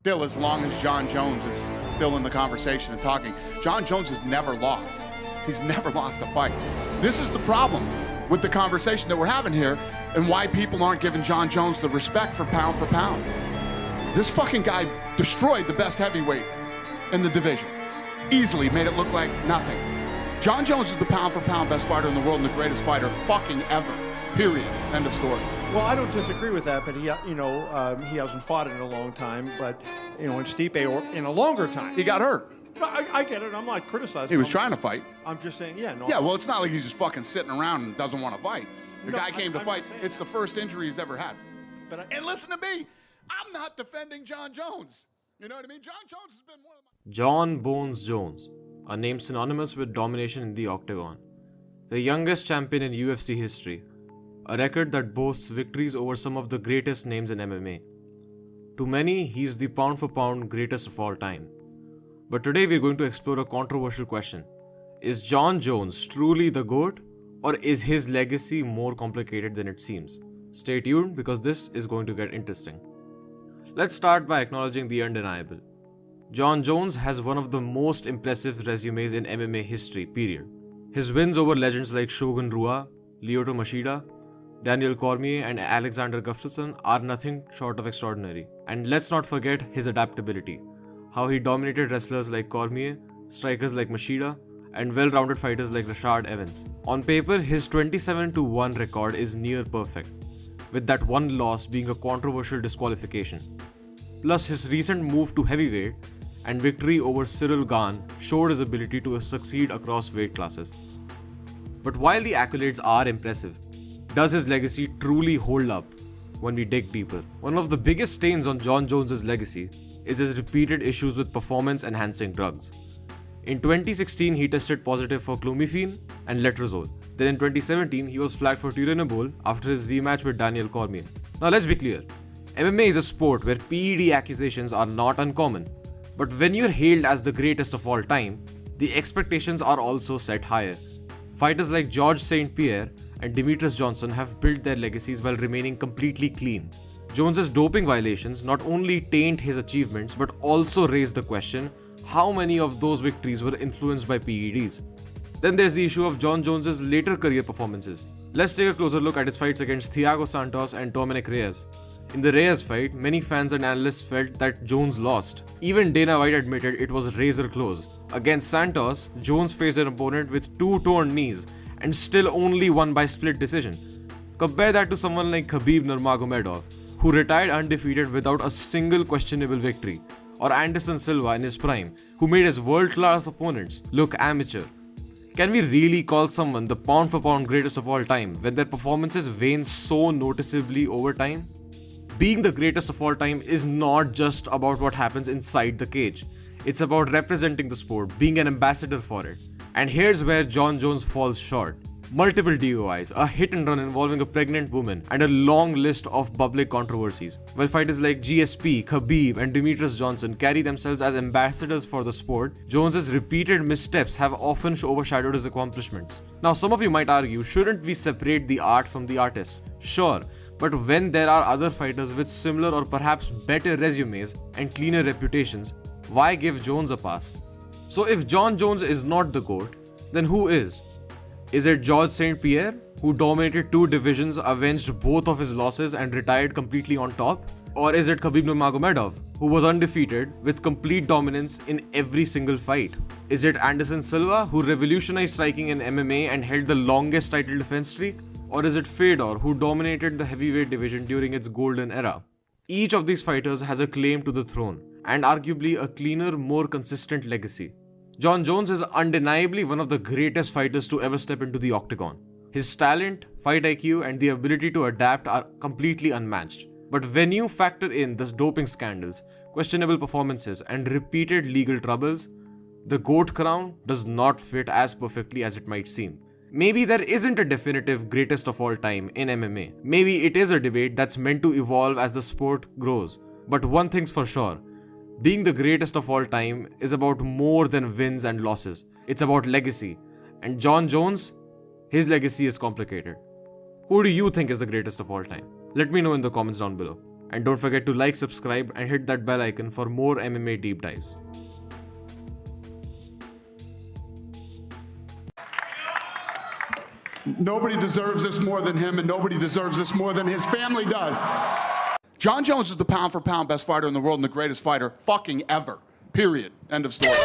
Still, as long as Jon Jones is still in the conversation and talking, Jon Jones has never lost. He's never lost a fight. This is the problem with the conversation that we're having here and why people aren't giving Jon Jones the respect for pound. This fucking guy destroyed the best heavyweight in the division. Easily made it look like nothing. Jon Jones is the pound for pound best fighter in the world and the greatest fighter fucking ever. Period. End of story. Well, I don't disagree with that, but he hasn't fought in a long time. But in Stipe, or in a longer time, He got hurt. No, I get it. I'm not criticizing. He was him. trying to fight. I'm just saying, yeah, no. Yeah, well, it's not like he's just fucking sitting around and doesn't want to fight. The No, guy came to I'm fight. not saying It's the first injury he's ever had. But And listen to me. I'm not defending Jon Jones. You know what I mean? Jon Jones has been one of my... Jon Bones Jones, a name synonymous with domination in the octagon. The youngest champion in UFC history. A record that boasts victories over some of the greatest names in MMA. To many, he's the pound for pound greatest of all time. But today we're going to explore a controversial question. Is Jon Jones truly the GOAT, or is his legacy more complicated than it seems? Stay tuned because this is going to get interesting. Let's start by acknowledging the undeniable. Jon Jones has one of the most impressive resumes in MMA history, period. His wins over legends like Shogun Rua, Lyoto Machida, Daniel Cormier and Alexander Gustafsson are nothing short of extraordinary. And let's not forget his adaptability. How he dominated wrestlers like Cormier, strikers like Machida, and well-rounded fighters like Rashad Evans. On paper, his 27-1 record is near perfect, with that one loss being a controversial disqualification. Plus, his recent move to heavyweight and victory over Cyril Gane showed his ability to succeed across weight classes. But while the accolades are impressive, does his legacy truly hold up when we dig deeper? One of the biggest stains on Jon Jones' legacy is his repeated issues with performance-enhancing drugs. In 2016, he tested positive for clomiphene and letrozole. Then in 2017, he was flagged for turinabol after his rematch with Daniel Cormier. Now let's be clear, MMA is a sport where PED accusations are not uncommon. But when you're hailed as the greatest of all time, the expectations are also set higher. Fighters like Georges St-Pierre and Demetrius Johnson have built their legacies while remaining completely clean. Jones's doping violations not only taint his achievements but also raise the question how many of those victories were influenced by PEDs. Then there's the issue of Jon Jones' later career performances. Let's take a closer look at his fights against Thiago Santos and Dominic Reyes. In the Reyes fight, many fans and analysts felt that Jones lost. Even Dana White admitted it was razor close. Against Santos, Jones faced an opponent with 2 torn knees and still only won by split decision. Compare that to someone like Khabib Nurmagomedov, who retired undefeated without a single questionable victory, or Anderson Silva in his prime, who made his world-class opponents look amateur. Can we really call someone the pound-for-pound greatest of all time when their performances wane so noticeably over time? Being the greatest of all time is not just about what happens inside the cage. It's about representing the sport, being an ambassador for it. And here's where Jon Jones falls short. Multiple DUIs, a hit and run involving a pregnant woman, and a long list of public controversies. While fighters like GSP, Khabib, and Demetrius Johnson carry themselves as ambassadors for the sport, Jones's repeated missteps have often overshadowed his accomplishments. Now, some of you might argue, shouldn't we separate the art from the artist? Sure, but when there are other fighters with similar or perhaps better resumes and cleaner reputations, why give Jones a pass? So if Jon Jones is not the GOAT, then who is? Is it Georges St-Pierre, who dominated 2 divisions, avenged both of his losses and retired completely on top? Or is it Khabib Nurmagomedov, who was undefeated with complete dominance in every single fight? Is it Anderson Silva, who revolutionized striking in MMA and held the longest title defense streak? Or is it Fedor, who dominated the heavyweight division during its golden era? Each of these fighters has a claim to the throne, and arguably a cleaner, more consistent legacy. Jon Jones is undeniably one of the greatest fighters to ever step into the octagon. His talent, fight IQ, and the ability to adapt are completely unmatched. But when you factor in the doping scandals, questionable performances, and repeated legal troubles, the GOAT crown does not fit as perfectly as it might seem. Maybe there isn't a definitive greatest of all time in MMA. Maybe it is a debate that's meant to evolve as the sport grows. But one thing's for sure, being the greatest of all time is about more than wins and losses. It's about legacy. And Jon Jones, his legacy is complicated. Who do you think is the greatest of all time? Let me know in the comments down below. And don't forget to like, subscribe, and hit that bell icon for more MMA deep dives. Nobody deserves this more than him, and nobody deserves this more than his family does. Jon Jones is the pound-for-pound best fighter in the world and the greatest fighter fucking ever. Period. End of story.